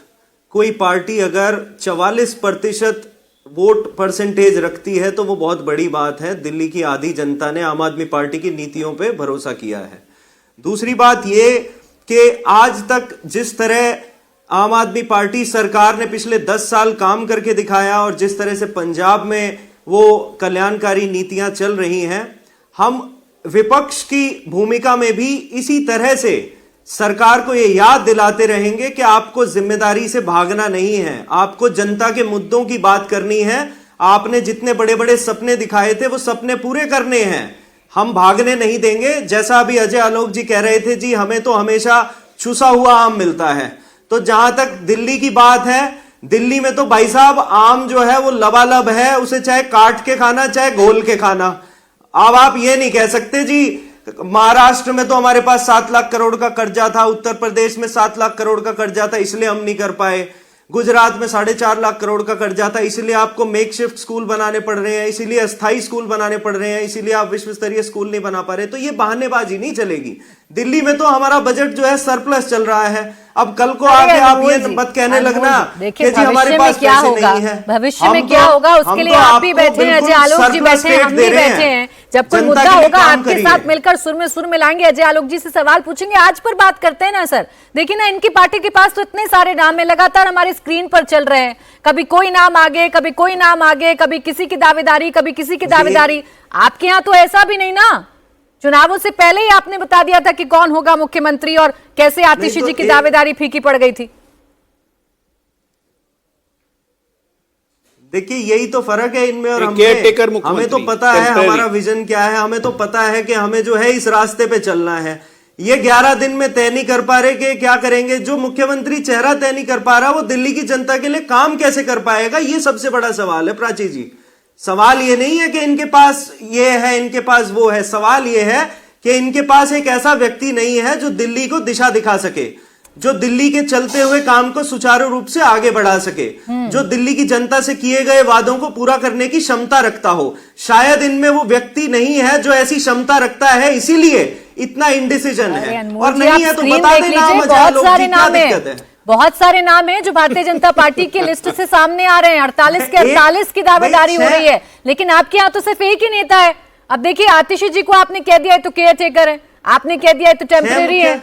कोई पार्टी अगर 44% वोट परसेंटेज रखती है तो वो बहुत बड़ी बात है। दिल्ली की आधी जनता ने आम आदमी पार्टी की नीतियों पे भरोसा किया है। दूसरी बात ये कि आज तक जिस तरह आम आदमी पार्टी सरकार ने पिछले 10 साल काम करके दिखाया और जिस तरह से पंजाब में वो कल्याणकारी नीतियां चल रही हैं, हम विपक्ष की भूमिका में भी इसी तरह से सरकार को यह याद दिलाते रहेंगे कि आपको जिम्मेदारी से भागना नहीं है, आपको जनता के मुद्दों की बात करनी है। आपने जितने बड़े बड़े सपने दिखाए थे वो सपने पूरे करने हैं, हम भागने नहीं देंगे। जैसा अभी अजय आलोक जी कह रहे थे, जी हमें तो हमेशा चुसा हुआ आम मिलता है। तो जहां तक दिल्ली की बात है, दिल्ली में तो भाई साहब आम जो है वो लबालब है, उसे चाहे काट के खाना चाहे घोल के खाना। अब आप ये नहीं कह सकते जी महाराष्ट्र में तो हमारे पास 7 लाख करोड़ का कर्जा था, उत्तर प्रदेश में 7 लाख करोड़ का कर्जा था इसलिए हम नहीं कर पाए, गुजरात में 4.5 लाख करोड़ का कर्जा था इसलिए आपको मेकशिफ्ट स्कूल बनाने पड़ रहे हैं, इसीलिए अस्थायी स्कूल बनाने पड़ रहे हैं, इसीलिए आप विश्व स्तरीय स्कूल नहीं बना पा रहे। तो ये बहानेबाजी नहीं चलेगी। दिल्ली में तो हमारा बजट जो है सरप्लस चल रहा है। अब कल को आके आप ये मत कहने लगना कि जी हमारे पास पैसे नहीं है। भविष्य में क्या होगा उसके लिए आप भी बैठे हैं, अजय आलोक जी बैठे हैं, हम भी बैठे हैं। जब कोई मुद्दा होगा आपके साथ मिलकर सुर में सुर मिलाएंगे, अजय आलोक जी से सवाल पूछेंगे। आज पर बात करते हैं ना सर, देखिए ना इनकी पार्टी के पास तो इतने सारे नाम है, लगातार हमारे स्क्रीन पर चल रहे हैं, कभी कोई नाम आगे कभी कोई नाम आगे, कभी किसी की दावेदारी कभी किसी की दावेदारी। आपके यहाँ तो ऐसा भी नहीं ना, चुनावों से पहले ही आपने बता दिया था कि कौन होगा मुख्यमंत्री और कैसे आतिशी जी की दावेदारी फीकी पड़ गई थी। देखिए यही तो फर्क है इनमें और हमें। हमें तो पता है हमारा विजन क्या है, हमें तो पता है कि हमें जो है इस रास्ते पे चलना है। ये 11 दिन में तय नहीं कर पा रहे कि क्या करेंगे। जो मुख्यमंत्री चेहरा तय नहीं कर पा रहा वो दिल्ली की जनता के लिए काम कैसे कर पाएगा, ये सबसे बड़ा सवाल है प्राची जी। सवाल ये नहीं है कि इनके पास ये है इनके पास वो है, सवाल ये है कि इनके पास एक ऐसा व्यक्ति नहीं है जो दिल्ली को दिशा दिखा सके, जो दिल्ली के चलते हुए काम को सुचारू रूप से आगे बढ़ा सके, जो दिल्ली की जनता से किए गए वादों को पूरा करने की क्षमता रखता हो। शायद इनमें वो व्यक्ति नहीं है जो ऐसी क्षमता रखता है, इसीलिए इतना इंडिसीजन है। और नहीं है तो बता देना, बहुत सारे नाम है, बहुत सारे नाम हैं जो भारतीय जनता पार्टी की लिस्ट से सामने आ रहे हैं। 48 के 48 की दावेदारी हो रही है, लेकिन आपके यहाँ तो सिर्फ एक ही नेता है। अब देखिए आतिशी जी को आपने कह दिया है तो केयर टेकर है, आपने कह दिया है तो टेम्परेरी है।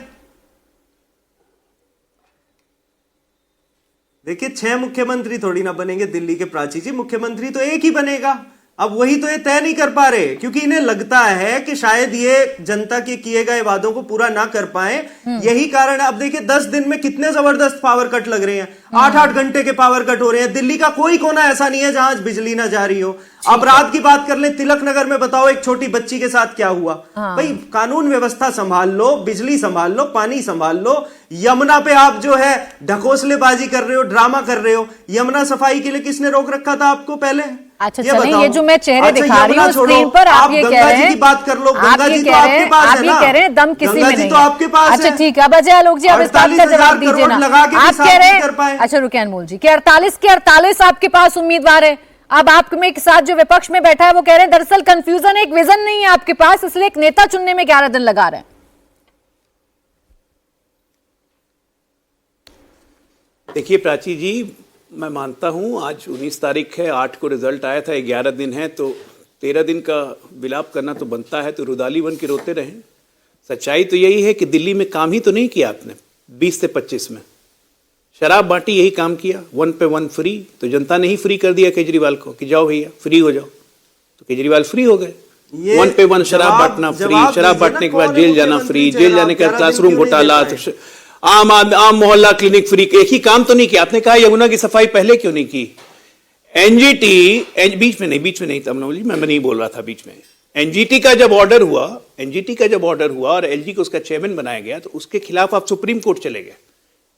देखिए 6 मुख्यमंत्री थोड़ी ना बनेंगे दिल्ली के प्राची जी, मुख्यमंत्री तो एक ही बनेगा। अब वही तो ये तय नहीं कर पा रहे क्योंकि इन्हें लगता है कि शायद ये जनता के किए गए वादों को पूरा ना कर पाए, यही कारण है। अब देखिए 10 दिन में कितने जबरदस्त पावर कट लग रहे हैं, 8-8 घंटे के पावर कट हो रहे हैं। दिल्ली का कोई कोना ऐसा नहीं है जहां आज बिजली ना जा रही हो। अब रात की बात कर ले, तिलक नगर में बताओ एक छोटी बच्ची के साथ क्या हुआ। भाई कानून व्यवस्था संभाल लो, बिजली संभाल लो, पानी संभाल लो। यमुना पे आप जो है ढकोसलेबाजी कर रहे हो, ड्रामा कर रहे हो। यमुना सफाई के लिए किसने रोक रखा था आपको पहले? अच्छा चलिए, ये जो मैं चेहरे दिखा रही हूँ स्क्रीन पर, आप ये कह रहे हैं, बात कर लो, गंगा जी तो आपके पास है ना, आप ये कह रहे हैं दम किसी में नहीं तो आपके पास है। अच्छा ठीक है, अब अजय आलोक जी आप इस बात का जवाब दीजिए ना। आप कह रहे हैं, अच्छा रुकिए अनमोल जी, कि 48 के 48 आपके पास उम्मीदवार है। अब आप में एक साथ जो विपक्ष में बैठा है वो कह रहे हैं दरअसल कंफ्यूजन है, एक विजन नहीं है आपके पास, इसलिए एक नेता चुनने में 11 दिन लगा रहे हैं। देखिए प्राची जी, मैं मानता हूं आज 19 तारीख है, 8 को रिजल्ट आया था, 11 दिन है तो 13 दिन का विलाप करना तो बनता है, तो रुदाली बन के रोते रहें। सच्चाई तो यही है कि दिल्ली में काम ही तो नहीं किया आपने 20 से 25 में। शराब बांटी, यही काम किया, 1 पे 1 फ्री। तो जनता ने ही फ्री कर दिया केजरीवाल को कि जाओ भैया फ्री हो जाओ, तो केजरीवाल फ्री हो गए। ये 1 पे 1 शराब बांटना फ्री, शराब बांटने के बाद जेल जाना फ्री, जेल जाने के बाद क्लासरूम घोटाला, आम मोहल्ला क्लिनिक फ्री। एक ही काम तो नहीं किया आपने। कहा यमुना की सफाई पहले क्यों नहीं की? एनजीटी बीच में नहीं तमन्ना जी, मैं नहीं बोल रहा था बीच में। एनजीटी का जब ऑर्डर हुआ और एलजी को उसका चेयरमैन बनाया गया, तो उसके खिलाफ आप सुप्रीम कोर्ट चले गए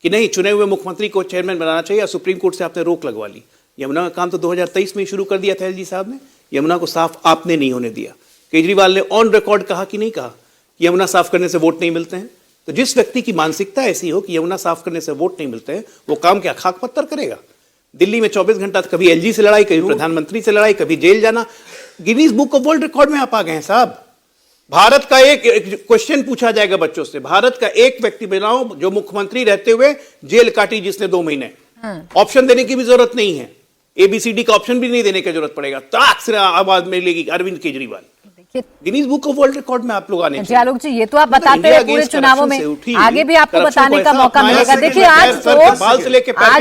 कि नहीं, चुने हुए मुख्यमंत्री को चेयरमैन बनाना चाहिए, और सुप्रीम कोर्ट से आपने रोक लगवा ली। यमुना का काम तो 2023 में शुरू कर दिया था एलजी साहब ने। यमुना को साफ आपने नहीं होने दिया। केजरीवाल ने ऑन रिकॉर्ड कहा कि नहीं कहा कि यमुना साफ करने से वोट नहीं मिलते हैं? तो जिस व्यक्ति की मानसिकता ऐसी हो कि यमुना साफ करने से वोट नहीं मिलते हैं, वो काम क्या खाक पत्थर करेगा? दिल्ली में 24 घंटा कभी एलजी से लड़ाई, कभी प्रधानमंत्री से लड़ाई, कभी जेल जाना। Guinness book of world record में आप आ गए हैं साहब। भारत का एक क्वेश्चन पूछा जाएगा बच्चों से, भारत का एक व्यक्ति बनाओ जो मुख्यमंत्री रहते हुए जेल काटी जिसने 2 महीने। ऑप्शन देने की भी जरूरत नहीं है, एबीसीडी का ऑप्शन भी नहीं देने की जरूरत पड़ेगा, ताक से आवाज मिलेगी Arvind Kejriwal. Guinness book of world record में आप लोग आने चाहिए। आलोक जी, ये तो आप बताते हैं पूरे चुनावों में, आगे भी आपको बताने का मौका मिलेगा। देखिए आज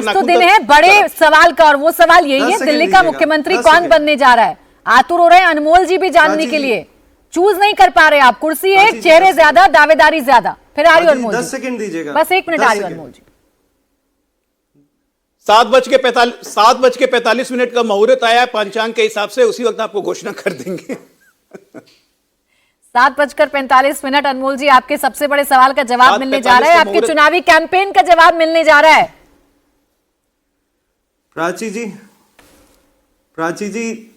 तो दिन है बड़े सवाल का, और वो सवाल यही है, दिल्ली का मुख्यमंत्री कौन बनने जा रहा है। आतुर हो रहे हैं अनमोल जी भी जानने के लिए, चूज नहीं कर पा रहे आप। कुर्सी एक, चेहरे ज्यादा, दावेदारी ज्यादा। फिर आ रही हो अनमोल जी, 10 सेकंड दीजिएगा, बस 1 मिनट आ रही हो अनमोल जी। 7:45 का मुहूर्त आया पंचांग के हिसाब से, उसी वक्त आपको घोषणा कर देंगे। 7:45 अनमोल जी, आपके सबसे बड़े सवाल का जवाब मिलने जा रहा है, आपके चुनावी कैंपेन का जवाब मिलने जा रहा है। प्राची जी,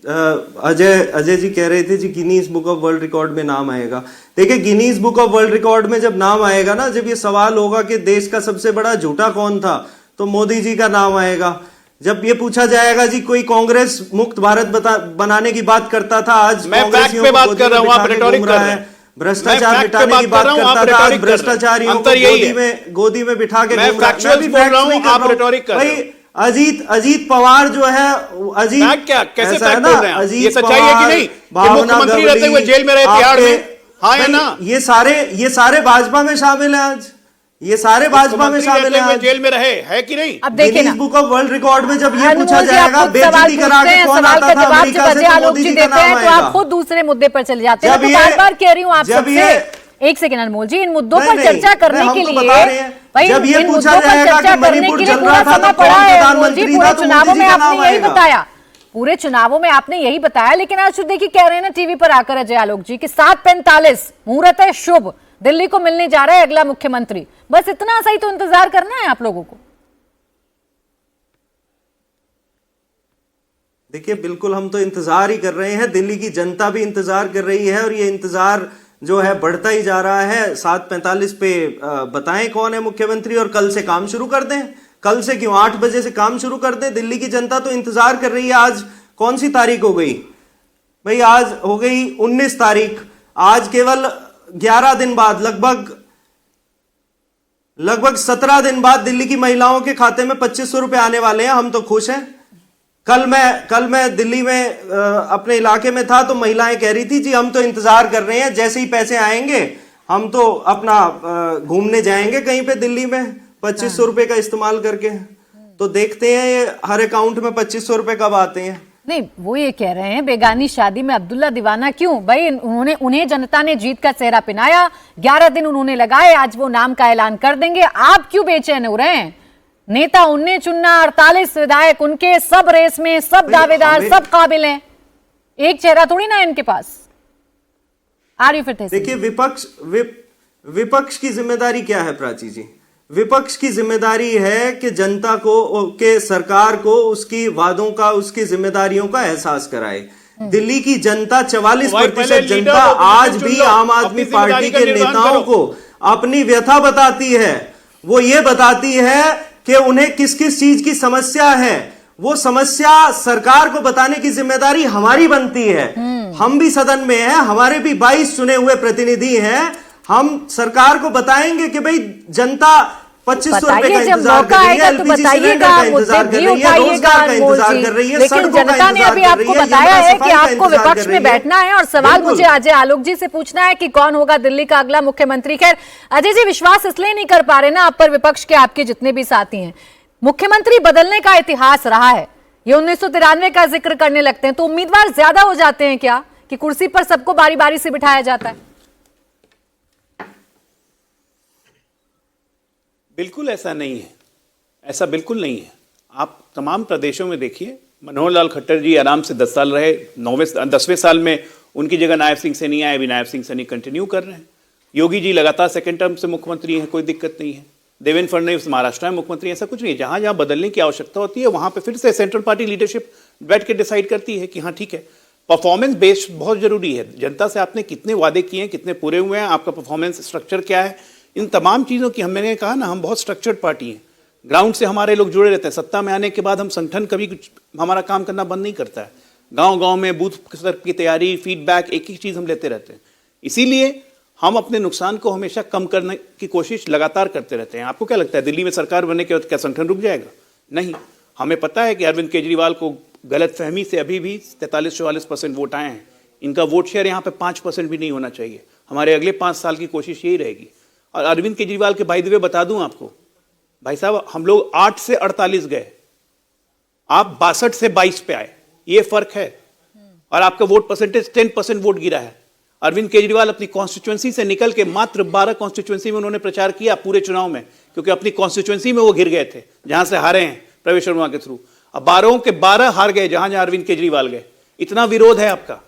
अजय जी कह रहे थे जी Guinness book of world record में नाम आएगा। देखिए Guinness book of world record में जब नाम आएगा ना, जब ये सवाल होगा कि देश का सबसे बड़ा झूठा कौन था, तो मोदी जी का नाम आएगा। जब ये पूछा जाएगा जी कोई कांग्रेस मुक्त भारत बनाने की बात करता था, आज मैं फैक्ट पे बात कर रहा हूं, आप रिटॉरिक कर रहे हैं। भ्रष्टाचार मिटाने की बात करता था, आज भ्रष्टाचारियों को गोदी में बिठा के घूम रहा है। अजीत पवार जो है, अजीत क्या कैसे ऐसा है ना, ये सच्चाई है कि नहीं कि मुख्यमंत्री रहते हुए जेल में रहे तिहाड़ में? हाँ या ना? ये सारे भाजपा में शामिल है। आज ये सारे भाजपा में शामिल है, जेल में रहे है कि नहीं? अब देखिए ना, बुक ऑफ वर्ल्ड रिकॉर्ड में जब ये पूछा जाएगा बेइज्जती करा के कौन आता था अमेरिका से, तो मोदी जी का नाम तो आप खुद दूसरे मुद्दे पर चले जाते हैं। तो बार-बार कह रही हूँ आप सबसे, 1 सेकंड अनमोल जी, इन मुद्दों पर चर्चा करने के लिए, जब ये पूछा जाएगा कि मणिपुर जल रहा था तो कौन प्रधानमंत्री था, तो मोदी जी का नाम आएगा। पूरे चुनावों में आपने यही बताया, लेकिन आज तो देखिए कह रहे हैं ना टीवी पर आकर अजय आलोक जी कि 7:45 मुहूर्त है शुभ, दिल्ली को मिलने जा रहा है अगला मुख्यमंत्री। बस इतना सही तो इंतजार करना है आप लोगों को। देखिए बिल्कुल हम तो इंतजार ही कर रहे हैं, दिल्ली की जनता भी इंतजार कर रही है, और ये इंतजार जो है बढ़ता ही जा रहा है। 7:45 पे बताएं कौन है मुख्यमंत्री, और कल से काम शुरू कर दें। कल से क्यों, 8 बजे से काम शुरू कर दें। दिल्ली की जनता तो इंतजार कर रही है। आज कौन सी तारीख हो गई भाई? आज हो गई 19 तारीख। आज केवल 11 दिन बाद, लगभग 17 दिन बाद दिल्ली की महिलाओं के खाते में 2500 रुपए आने वाले हैं। हम तो खुश हैं। कल मैं दिल्ली में अपने इलाके में था, तो महिलाएं कह रही थी जी हम तो इंतजार कर रहे हैं, जैसे ही पैसे आएंगे हम तो अपना घूमने जाएंगे कहीं पे दिल्ली में 2500 रुपए का इस्तेमाल करके। तो देखते हैं ये हर अकाउंट में 2500 रुपए कब आते हैं। नहीं, वो ये कह रहे हैं बेगानी शादी में अब्दुल्ला दीवाना क्यों भाई? उन्हें जनता ने जीत का चेहरा पिनाया, 11 दिन उन्होंने लगाए, आज वो नाम का ऐलान कर देंगे। आप क्यों बेचैन हो रहे हैं? नेता उन्हें चुनना, 48 विधायक उनके, सब रेस में, सब दावेदार, सब काबिल हैं। एक चेहरा थोड़ी ना इनके पास। आ रही फिर देखिए विपक्ष की जिम्मेदारी क्या है प्राची जी? विपक्ष की जिम्मेदारी है कि जनता को, के सरकार को उसकी वादों का, उसकी जिम्मेदारियों का एहसास कराए। दिल्ली की जनता 44% जनता आज भी आम आदमी पार्टी के नेताओं को अपनी व्यथा बताती है। वो ये बताती है कि उन्हें किस किस चीज की समस्या है। वो समस्या सरकार को बताने की जिम्मेदारी हमारी बनती है। हम भी सदन में हैं, हमारे भी 22 चुने हुए प्रतिनिधि हैं। हम सरकार को बताएंगे कि भाई जनता 2500 रुपए का इंतजार कर रही है, एलपीजी सिलेंडर का इंतजार कर रही है, रोजगार का इंतजार कर रही है, लेकिन जनता ने अभी आपको बताया है कि आपको विपक्ष में बैठना है। और सवाल मुझे अजय आलोक जी से पूछना है कि कौन होगा दिल्ली का अगला मुख्यमंत्री। खैर अजय जी, विश्वास इसलिए नहीं कर पा रहे ना आप पर, विपक्ष के आपके जितने भी साथी हैं, मुख्यमंत्री बदलने का इतिहास रहा है। ये 1993 का जिक्र करने लगते हैं, तो उम्मीदवार ज्यादा हो जाते हैं क्या कि कुर्सी पर सबको बारी बारी से बिठाया जाता है? बिल्कुल ऐसा नहीं है, ऐसा बिल्कुल नहीं है। आप तमाम प्रदेशों में देखिए, मनोहर लाल खट्टर जी आराम से 10 साल रहे, 10वें साल में उनकी जगह नायब सिंह सैनी आए, अभी नायब सिंह सैनी कंटिन्यू कर रहे हैं। योगी जी लगातार सेकंड टर्म से मुख्यमंत्री हैं, कोई दिक्कत नहीं है। देवेंद्र फडणवीस महाराष्ट्र में मुख्यमंत्री, ऐसा कुछ नहीं है। जहां जहां बदलने की आवश्यकता होती है वहां पे फिर से सेंट्रल पार्टी लीडरशिप बैठ के डिसाइड करती है कि हाँ ठीक है। परफॉर्मेंस बेस्ड बहुत जरूरी है। जनता से आपने कितने वादे किए हैं, कितने पूरे हुए हैं, आपका परफॉर्मेंस स्ट्रक्चर क्या है, इन तमाम चीज़ों की मैंने कहा ना, हम बहुत स्ट्रक्चर्ड पार्टी हैं। ग्राउंड से हमारे लोग जुड़े रहते हैं। सत्ता में आने के बाद हम संगठन कभी कुछ हमारा काम करना बंद नहीं करता है। गांव-गांव में बूथ स्तर की तैयारी, फीडबैक, एक एक चीज़ हम लेते रहते हैं। इसीलिए हम अपने नुकसान को हमेशा कम करने की कोशिश लगातार करते रहते हैं। आपको क्या लगता है दिल्ली में सरकार बनने के बाद क्या संगठन रुक जाएगा? नहीं। हमें पता है कि अरविंद केजरीवाल को गलतफहमी से अभी भी 43-44% वोट आए हैं। इनका वोट शेयर यहाँ पे 5% भी नहीं होना चाहिए। हमारे अगले 5 साल की कोशिश यही रहेगी। और अरविंद केजरीवाल के बाय द वे बता दूं आपको, भाई साहब हम लोग 8 से 48 गए, आप 62 से 22 पे आए, ये फर्क है। और आपका वोट परसेंटेज 10% वोट गिरा है। अरविंद केजरीवाल अपनी कॉन्स्टिट्यूएंसी से निकल के मात्र 12 कॉन्स्टिट्यूएंसी में उन्होंने प्रचार किया पूरे चुनाव में, क्योंकि अपनी कॉन्स्टिट्यूएंसी में वो घिर गए थे जहां से हारे हैं प्रवेश वर्मा के थ्रू। अब 12 के 12 हार गए जहां जहां अरविंद केजरीवाल गए। इतना विरोध है आपका,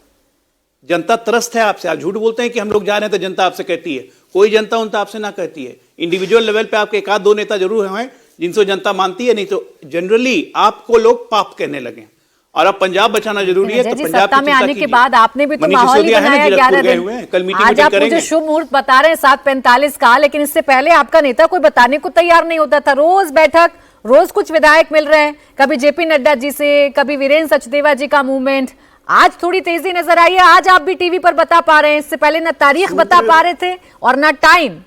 जनता त्रस्त है आपसे। आप झूठ बोलते हैं कि हम लोग जा रहे हैं तो जनता आपसे कहती है, कोई जनता उनता आपसे ना कहती है। इंडिविजुअल लेवल पे आपके 1-2 नेता जरूर हैं जिनसे जनता मानती है, नहीं तो जनरली आपको लोग पाप कहने लगे। और अब पंजाब बचाना जरूरी है, तो पंजाब सत्ता में आने के बाद आपने भी तो माहौल ही बनाया 11 दिन। कल मीटिंग आज आप मुझे शुभ मुहूर्त बता रहे हैं 7:45 का, लेकिन इससे पहले आपका नेता कोई बताने को तैयार नहीं होता था। रोज बैठक, रोज कुछ विधायक मिल रहे हैं, कभी जेपी नड्डा जी से, कभी वीरेंद्र सचदेवा जी का मूवमेंट। आज थोड़ी तेजी नजर आई है, आज आप भी टीवी पर बता पा रहे हैं। इससे पहले ना तारीख बता पा रहे थे और ना टाइम।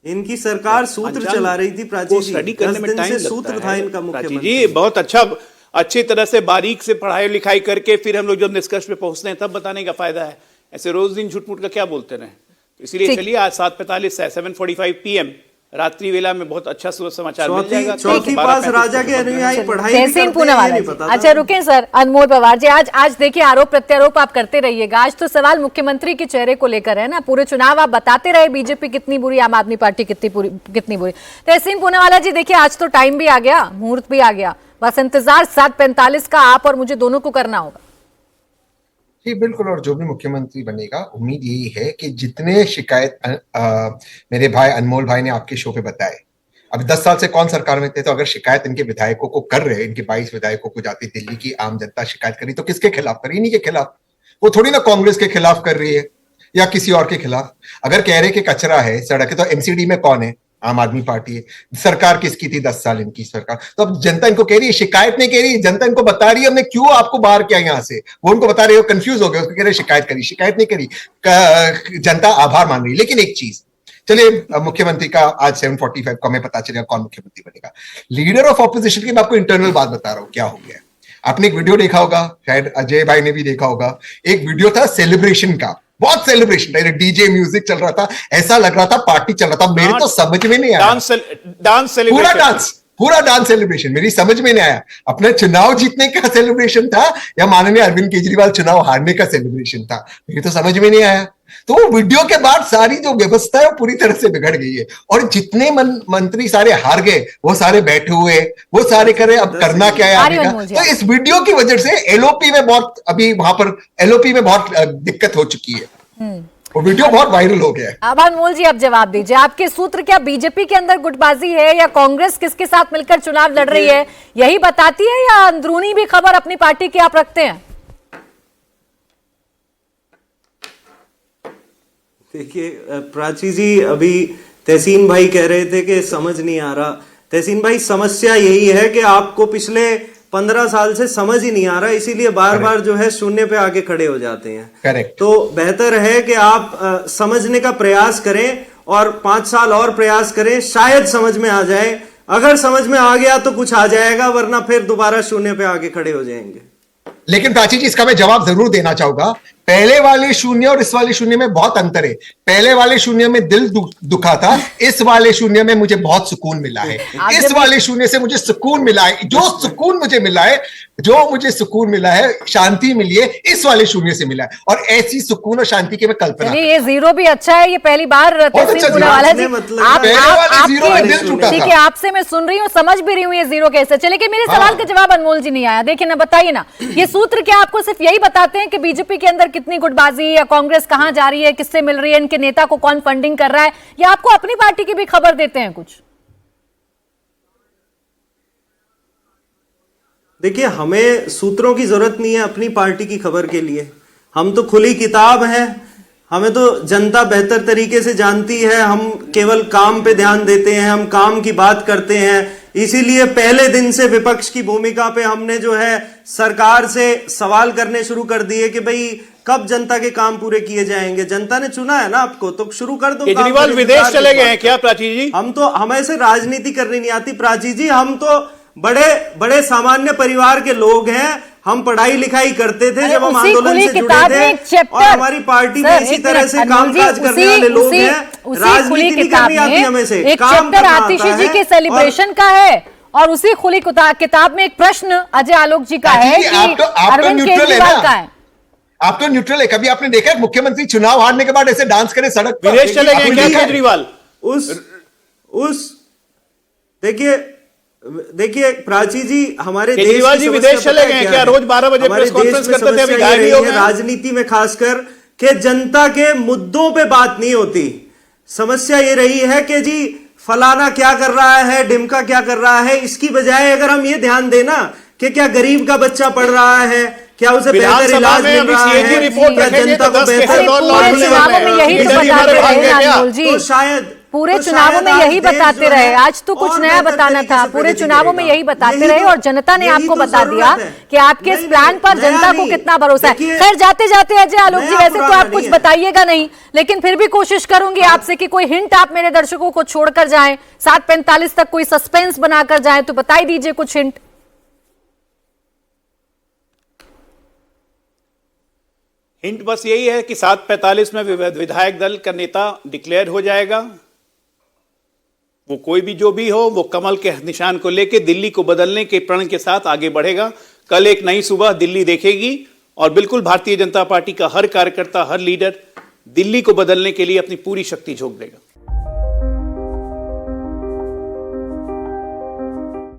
इनकी सरकार सूत्र चला रही थी प्राची जी, स्टडी करने में टाइम सूत्र था इनका मुख्यमंत्री जी। बहुत अच्छी तरह से बारीक से पढ़ाई लिखाई करके फिर हम लोग जब निष्कर्ष पे पहुंचते हैं तब बताने का फायदा है। ऐसे रोज दिन झूठ मूठ का क्या बोलते रहे। तो इसलिए चलिए आज 7:45 से 7:45 PM रात्रि वेला में बहुत अच्छा समाचार मिल जाएगा। चौथी पास राजा के अनुयायी पढ़ाई तहसीन पूनावाला जी, अच्छा रुकें सर। अनमोल पवार जी, आज देखिए आरोप प्रत्यारोप आप करते रहिएगा। आज तो सवाल मुख्यमंत्री के चेहरे को लेकर है ना। पूरे चुनाव आप बताते रहे बीजेपी कितनी बुरी, आम आदमी पार्टी कितनी बुरी। तहसीन पूनावाला जी देखिए, आज तो टाइम भी आ गया, मुहूर्त भी आ गया, बस इंतजार 7:45 का आप और मुझे दोनों को करना होगा। जी बिल्कुल। और जो भी मुख्यमंत्री बनेगा, उम्मीद यही है कि जितने शिकायत मेरे भाई अनमोल भाई ने आपके शो पे बताए, अभी 10 साल से कौन सरकार में थे, तो अगर शिकायत इनके विधायकों को कर रहे हैं, इनके 22 विधायकों को जाती दिल्ली की आम जनता शिकायत करी, तो किसके खिलाफ करी? इन्हीं के खिलाफ। वो थोड़ी ना कांग्रेस के खिलाफ कर रही है या किसी और के खिलाफ। अगर कह रहे कि कचरा है, सड़क है, तो एमसीडी में कौन है? आम आदमी पार्टी है। सरकार किसकी थी 10 साल? इनकी सरकार। तो अब जनता इनको कह रही है, शिकायत नहीं कह रही, जनता इनको बता रही है हमने क्यों आपको बाहर किया यहाँ से। वो उनको बता रहे हो, कंफ्यूज हो गए, उसको कह रहे शिकायत करी, शिकायत नहीं करी। जनता आभार मान रही। लेकिन एक चीज, चलिए मुख्यमंत्री का आज 7:45 को हमें पता चलेगा कौन मुख्यमंत्री बनेगा। लीडर ऑफ ऑपोजिशन की मैं आपको इंटरनल बात बता रहा हूं क्या हो गया। आपने एक वीडियो देखा होगा, शायद अजय भाई ने भी देखा होगा। एक वीडियो था सेलिब्रेशन का, बहुत सेलिब्रेशन था, डीजे म्यूजिक चल रहा था, ऐसा लग रहा था पार्टी चल रहा था। मेरे तो समझ में नहीं आया। पूरा डांस सेलिब्रेशन मेरी समझ में नहीं आया। अपना चुनाव जीतने का सेलिब्रेशन था या माननीय अरविंद केजरीवाल चुनाव हारने का सेलिब्रेशन था, मेरी तो समझ में नहीं आया। तो वो वीडियो के बाद सारी जो व्यवस्था है वो पूरी तरह से बिगड़ गई है। और जितने मंत्री सारे हार गए, वो सारे बैठे हुए, वो सारे करे, अब करना क्या है आगे का। तो इस वीडियो की वजह से एलओपी में बहुत, अभी वहां पर एलओपी में बहुत दिक्कत हो चुकी है। वो वीडियो बहुत वायरल हो गया है। अब अनमोल जी, अब जवाब दीजिए, आपके सूत्र क्या बीजेपी के अंदर गुटबाजी है या कांग्रेस किसके साथ मिलकर चुनाव लड़ रही है, यही बताती है, या अंदरूनी भी खबर अपनी पार्टी की आप रखते हैं? देखिए प्राची जी, अभी तहसीन भाई कह रहे थे कि समझ नहीं आ रहा। तहसीन भाई, समस्या यही है कि आपको पिछले 15 साल से समझ ही नहीं आ रहा, इसीलिए बार बार जो है शून्य पे आके खड़े हो जाते हैं। करेक्ट। तो बेहतर है कि आप समझने का प्रयास करें और 5 साल और प्रयास करें, शायद समझ में आ जाए। अगर समझ में आ गया तो कुछ आ जाएगा, वरना फिर दोबारा शून्य पे आके खड़े हो जाएंगे। लेकिन प्राची जी, इसका मैं जवाब जरूर देना चाहूंगा पहले वाले शून्य और इस वाले शून्य में बहुत अंतर है। पहले वाले शून्य में दिल दुखा था, इस वाले शून्य में मुझे बहुत सुकून मिला है। इस वाले शून्य से मुझे सुकून मिला है, जो सुकून मुझे मिला है, जो मुझे सुकून मिला है, शांति मिली है, इस वाले शून्य से मिला है। और ऐसी सुकून और शांति की मैं कल्पना, ये जीरो भी अच्छा है, ये पहली बार तहसीन पूनावाला जी ठीक है, आपसे मैं सुन रही हूँ, समझ भी रही हूँ ये जीरो कैसे। चलिए कि मेरे सवाल का जवाब अनमोल जी नहीं आया। देखिए ना, बताइए ना, ये सूत्र क्या आपको सिर्फ यही बताते हैं कि बीजेपी के अंदर कितनी गुटबाजी या कांग्रेस कहां जा रही है, किससे मिल रही है, इनके नेता को कौन फंडिंग कर रहा है, या आपको अपनी पार्टी की भी खबर देते हैं कुछ? देखिए, हमें सूत्रों की जरूरत नहीं है अपनी पार्टी की खबर के लिए। हम तो खुली किताब है, हमें तो जनता बेहतर तरीके से जानती है। हम केवल काम पे ध्यान देते हैं, हम काम की बात करते हैं। इसीलिए पहले दिन से विपक्ष की भूमिका पे हमने जो है सरकार से सवाल करने शुरू कर दिए कि भाई कब जनता के काम पूरे किए जाएंगे। जनता ने चुना है ना आपको, तो शुरू कर दो। केजरीवाल विदेश चले गए हैं क्या प्राची जी? हमें ऐसे राजनीति करनी नहीं आती प्राची जी। हम तो बड़े बड़े सामान्य परिवार के लोग हैं। हम पढ़ाई लिखाई करते थे जब हम आंदोलन से जुड़े थे, और हमारी पार्टी में इसी तरह से कामकाज करने वाले लोग हैं। राजनीति नहीं करनी आती हमें से, एक चैप्टर आतिशी जी के सेलिब्रेशन का है, और उसी खुली किताब में एक प्रश्न अजय आलोक जी का है कि अरविंद केजरीवाल का है। आप तो न्यूट्रल है। कभी आपने देखा है मुख्यमंत्री चुनाव हारने के बाद ऐसे डांस करे सड़क पर? विदेश चले गए क्या केजरीवाल? देखिए प्राची जी, हमारे केजरीवाल जी विदेश चले गए क्या? रोज 12 बजे प्रेस कॉन्फ्रेंस करते थे, अभी गायब ही हो गए। राजनीति में खासकर के जनता के मुद्दों पे बात नहीं होती। समस्या ये रही है कि जी फलाना क्या कर रहा है, डिमका क्या कर रहा है, इसकी बजाय अगर हम ये ध्यान देना कि क्या गरीब का बच्चा पढ़ रहा है, क्या उसे बेहतर इलाज मिल रहा है, क्या जनता को बेहतर चुनावों में यही तो बताते रहे अनमोल जी, तो शायद पूरे चुनावों में यही बताते रहे। आज तो कुछ नया बताना था, पूरे चुनावों में यही बताते रहे, और जनता ने आपको बता दिया कि आपके इस प्लान पर जनता को कितना भरोसा है। खैर, जाते जाते अजय आलोक जी, वैसे तो आप कुछ बताइएगा नहीं, लेकिन फिर भी कोशिश करूंगी आपसे कि कोई हिंट आप मेरे दर्शकों को छोड़कर जाएं, 7:45 तक कोई सस्पेंस बनाकर जाएं, तो बताई दीजिए कुछ हिंट। हिंट बस यही है कि 7:45 में विधायक दल का नेता डिक्लेयर हो जाएगा। वो कोई भी जो भी हो, वो कमल के निशान को लेके दिल्ली को बदलने के प्रण के साथ आगे बढ़ेगा। कल एक नई सुबह दिल्ली देखेगी, और बिल्कुल भारतीय जनता पार्टी का हर कार्यकर्ता, हर लीडर दिल्ली को बदलने के लिए अपनी पूरी शक्ति झोंक देगा।